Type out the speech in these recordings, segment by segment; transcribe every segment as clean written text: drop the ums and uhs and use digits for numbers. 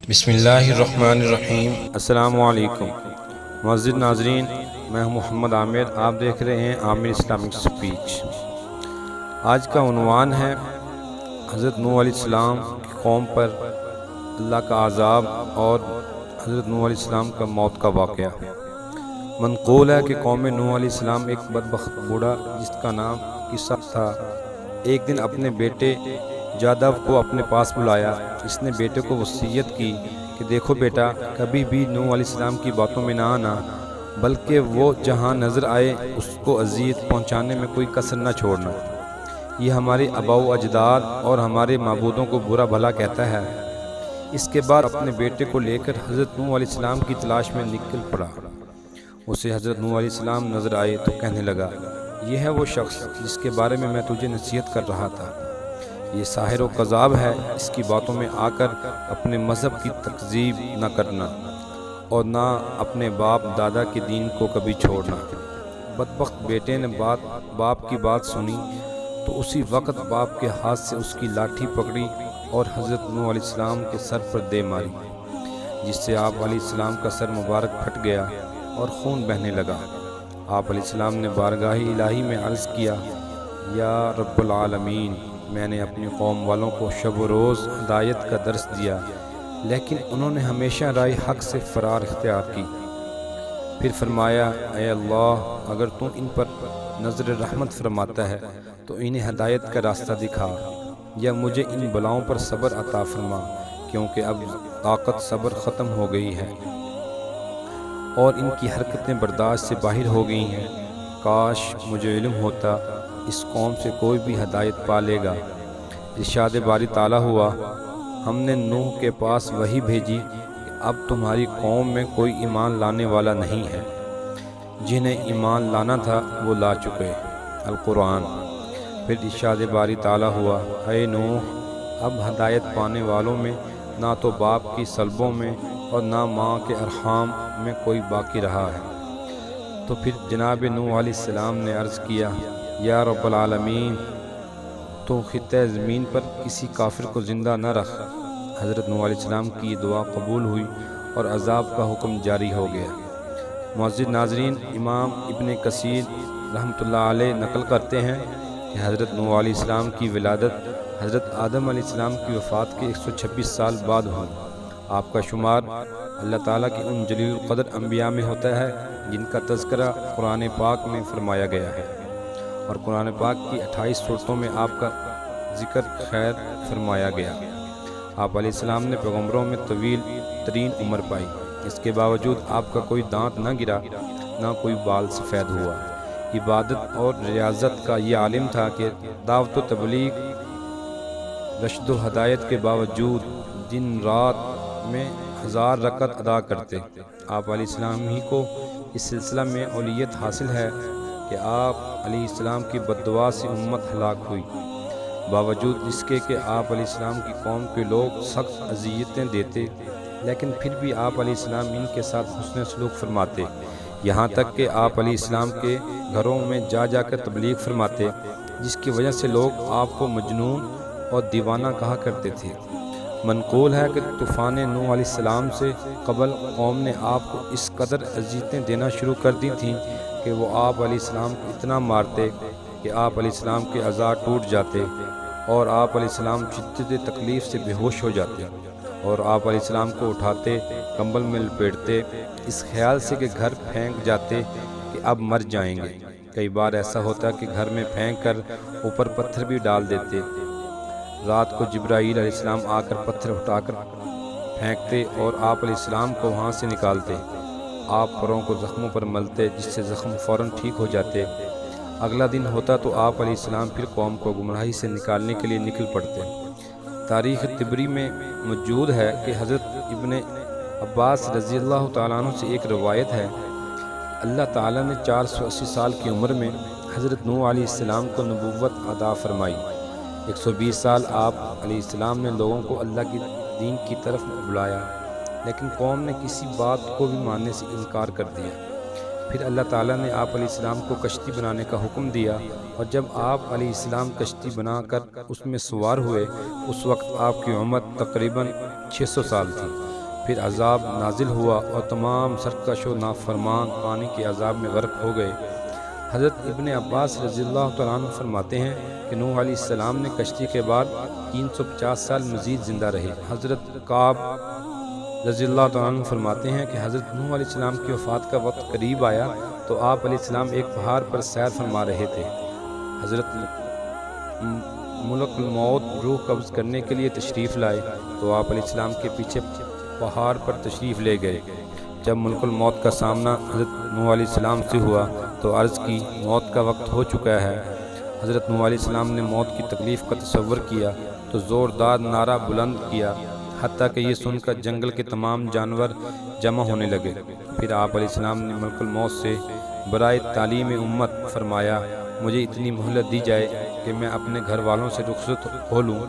بسم اللہ الرحمن الرحیم۔ السلام علیکم معزز ناظرین، میں ہوں محمد عامر، آپ دیکھ رہے ہیں عامر اسلامک سپیچ۔ آج کا عنوان ہے حضرت نوح علیہ السلام کی قوم پر اللہ کا عذاب اور حضرت نوح علیہ السلام کا موت کا واقعہ۔ منقول ہے کہ قوم نوح علیہ السلام ایک بدبخت بوڑھا جس کا نام کسا تھا، ایک دن اپنے بیٹے جادب کو اپنے پاس بلایا۔ اس نے بیٹے کو وصیت کی کہ دیکھو بیٹا، کبھی بھی نوح علیہ السلام کی باتوں میں نہ آنا، بلکہ وہ جہاں نظر آئے اس کو اذیت پہنچانے میں کوئی کسر نہ چھوڑنا۔ یہ ہمارے آباء و اجداد اور ہمارے معبودوں کو برا بھلا کہتا ہے۔ اس کے بعد اپنے بیٹے کو لے کر حضرت نوح علیہ السلام کی تلاش میں نکل پڑا۔ اسے حضرت نوح علیہ السلام نظر آئے تو کہنے لگا، یہ ہے وہ شخص جس کے بارے میں تجھے نصیحت کر رہا تھا۔ یہ ساحر و کذاب ہے، اس کی باتوں میں آ کر اپنے مذہب کی تکذیب نہ کرنا اور نہ اپنے باپ دادا کے دین کو کبھی چھوڑنا۔ بدبخت بیٹے نے باپ کی بات سنی تو اسی وقت باپ کے ہاتھ سے اس کی لاٹھی پکڑی اور حضرت نوح علیہ السلام کے سر پر دے ماری، جس سے آپ علیہ السلام کا سر مبارک پھٹ گیا اور خون بہنے لگا۔ آپ علیہ السلام نے بارگاہ الہی میں عرض کیا، یا رب العالمین، میں نے اپنی قوم والوں کو شب و روز ہدایت کا درس دیا، لیکن انہوں نے ہمیشہ رائے حق سے فرار اختیار کی۔ پھر فرمایا، اے اللہ، اگر تو ان پر نظر رحمت فرماتا ہے تو انہیں ہدایت کا راستہ دکھا، یا مجھے ان بلاؤں پر صبر عطا فرما، کیونکہ اب طاقت صبر ختم ہو گئی ہے اور ان کی حرکتیں برداشت سے باہر ہو گئی ہیں۔ کاش مجھے علم ہوتا اس قوم سے کوئی بھی ہدایت پا لے گا۔ ارشاد باری تعالیٰ ہوا، ہم نے نوح کے پاس وحی بھیجی کہ اب تمہاری قوم میں کوئی ایمان لانے والا نہیں ہے، جنہیں ایمان لانا تھا وہ لا چکے۔ القرآن۔ پھر ارشاد باری تعالیٰ ہوا، اے نوح، اب ہدایت پانے والوں میں نہ تو باپ کی صلبوں میں اور نہ ماں کے ارحام میں کوئی باقی رہا ہے۔ تو پھر جناب نوح علیہ السلام نے عرض کیا، یا رب العالمین، تو خطہ زمین پر کسی کافر کو زندہ نہ رکھ۔ حضرت نوح علیہ السلام کی دعا قبول ہوئی اور عذاب کا حکم جاری ہو گیا۔ معزز ناظرین، امام ابن کثیر رحمۃ اللہ علیہ نقل کرتے ہیں کہ حضرت نوح علیہ السلام کی ولادت حضرت آدم علیہ السلام کی وفات کے 126 سال بعد ہوئی۔ آپ کا شمار اللہ تعالیٰ کی ان جلیل القدر انبیاء میں ہوتا ہے جن کا تذکرہ قرآن پاک میں فرمایا گیا ہے، اور قرآن پاک کی 28 صورتوں میں آپ کا ذکر خیر فرمایا گیا۔ آپ علیہ السلام نے پیغمبروں میں طویل ترین عمر پائی، اس کے باوجود آپ کا کوئی دانت نہ گرا، نہ کوئی بال سفید ہوا۔ عبادت اور ریاضت کا یہ عالم تھا کہ دعوت و تبلیغ، رشد و ہدایت کے باوجود دن رات میں 1000 رکعت ادا کرتے۔ آپ علیہ السلام ہی کو اس سلسلہ میں اولیت حاصل ہے کہ آپ علیہ السلام کی بددعا سے امت ہلاک ہوئی، باوجود اس کے کہ آپ علیہ السلام کی قوم کے لوگ سخت اذیتیں دیتے، لیکن پھر بھی آپ علیہ السلام ان کے ساتھ حسن سلوک فرماتے، یہاں تک کہ آپ علیہ السلام کے گھروں میں جا جا کر تبلیغ فرماتے، جس کی وجہ سے لوگ آپ کو مجنون اور دیوانہ کہا کرتے تھے۔ منقول ہے کہ طوفان نوح علیہ السلام سے قبل قوم نے آپ کو اس قدر اذیتیں دینا شروع کر دی تھیں کہ وہ آپ علیہ السلام کو اتنا مارتے کہ آپ علیہ السلام کے اعضاء ٹوٹ جاتے اور آپ علیہ السلام شدت تکلیف سے بے ہوش ہو جاتے، اور آپ علیہ السلام کو اٹھاتے، کمبل میں لپیٹتے، اس خیال سے کہ گھر پھینک جاتے کہ اب مر جائیں گے۔ کئی بار ایسا ہوتا کہ گھر میں پھینک کر اوپر پتھر بھی ڈال دیتے۔ رات کو جبرائیل علیہ السلام آ کر پتھر اٹھا کر پھینکتے اور آپ علیہ السلام کو وہاں سے نکالتے۔ آپ پروں کو زخموں پر ملتے، جس سے زخم فوراً ٹھیک ہو جاتے۔ اگلا دن ہوتا تو آپ علیہ السلام پھر قوم کو گمراہی سے نکالنے کے لیے نکل پڑتے۔ تاریخ طبری میں موجود ہے کہ حضرت ابن عباس رضی اللہ تعالیٰ عنہ سے ایک روایت ہے، اللہ تعالیٰ نے 480 سال کی عمر میں حضرت نوح علیہ السلام کو نبوت عطا فرمائی۔ 120 سال آپ علیہ السلام نے لوگوں کو اللہ کے دین کی طرف بلایا، لیکن قوم نے کسی بات کو بھی ماننے سے انکار کر دیا۔ پھر اللہ تعالیٰ نے آپ علیہ السلام کو کشتی بنانے کا حکم دیا، اور جب آپ علیہ السلام کشتی بنا کر اس میں سوار ہوئے، اس وقت آپ کی عمر تقریباً 600 سال تھی۔ پھر عذاب نازل ہوا اور تمام سرکش و نافرمان پانی کے عذاب میں غرق ہو گئے۔ حضرت ابن عباس رضی اللہ تعالیٰ عنہ فرماتے ہیں کہ نوح علیہ السلام نے کشتی کے بعد 350 سال مزید زندہ رہے۔ حضرت کعب رضی اللہ تعالیٰ عنہ فرماتے ہیں کہ حضرت نوح علیہ السلام کی وفات کا وقت قریب آیا تو آپ علیہ السلام ایک پہاڑ پر سیر فرما رہے تھے۔ حضرت ملک الموت روح قبض کرنے کے لیے تشریف لائے تو آپ علیہ السلام کے پیچھے پہاڑ پر تشریف لے گئے۔ جب ملک الموت کا سامنا حضرت نوح علیہ السلام سے ہوا تو عرض کی موت کا وقت ہو چکا ہے۔ حضرت نوح علیہ السلام نے موت کی تکلیف کا تصور کیا تو زوردار نعرہ بلند کیا، حتیٰ کہ یہ سن کر جنگل کے تمام جانور جمع ہونے لگے۔ پھر آپ علیہ السلام نے ملک الموت سے برائے تعلیم امت فرمایا، مجھے اتنی مہلت دی جائے کہ میں اپنے گھر والوں سے رخصت ہو لوں۔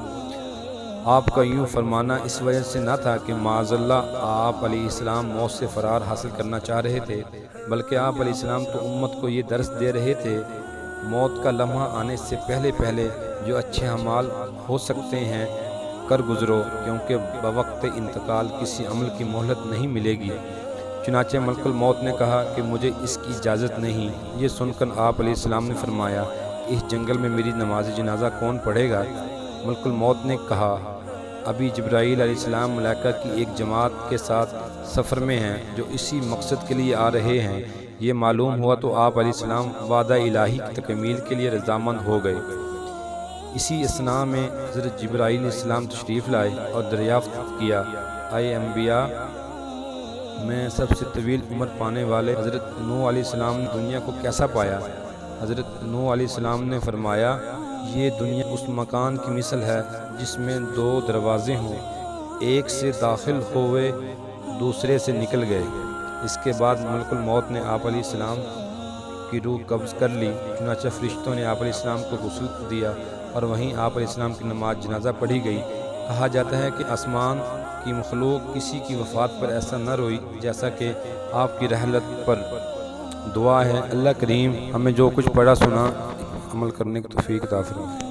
آپ کا یوں فرمانا اس وجہ سے نہ تھا کہ معاذ اللہ آپ علیہ السلام موت سے فرار حاصل کرنا چاہ رہے تھے، بلکہ آپ علیہ السلام تو امت کو یہ درس دے رہے تھے، موت کا لمحہ آنے سے پہلے پہلے جو اچھے اعمال ہو سکتے ہیں کر گزرو، کیونکہ بوقت انتقال کسی عمل کی مہلت نہیں ملے گی۔ چنانچہ ملک الموت نے کہا کہ مجھے اس کی اجازت نہیں۔ یہ سن کر آپ علیہ السلام نے فرمایا، اس جنگل میں میری نماز جنازہ کون پڑھے گا؟ ملک الموت نے کہا، ابھی جبرائیل علیہ السلام ملائکہ کی ایک جماعت کے ساتھ سفر میں ہیں جو اسی مقصد کے لیے آ رہے ہیں۔ یہ معلوم ہوا تو آپ علیہ السلام وعدہ الہی کی تکمیل کے لیے رضامند ہو گئے۔ اسی اثناء میں حضرت جبرائیل علیہ السلام تشریف لائے اور دریافت کیا، اے انبیاء میں سب سے طویل عمر پانے والے حضرت نوح علیہ السلام نے دنیا کو کیسا پایا؟ حضرت نوح علیہ السلام نے فرمایا، یہ دنیا اس مکان کی مثل ہے جس میں 2 دروازے ہوں، ایک سے داخل ہوئے دوسرے سے نکل گئے۔ اس کے بعد ملک الموت نے آپ علیہ السلام کی روح قبض کر لی، چنانچہ فرشتوں نے آپ علیہ السلام کو غسل دیا اور وہیں آپ علیہ السلام کی نماز جنازہ پڑھی گئی۔ کہا جاتا ہے کہ آسمان کی مخلوق کسی کی وفات پر ایسا نہ روئی جیسا کہ آپ کی رحلت پر۔ دعا ہے اللہ کریم ہمیں جو کچھ پڑھا سنا عمل کرنے کی توفیق عطا فرمائے۔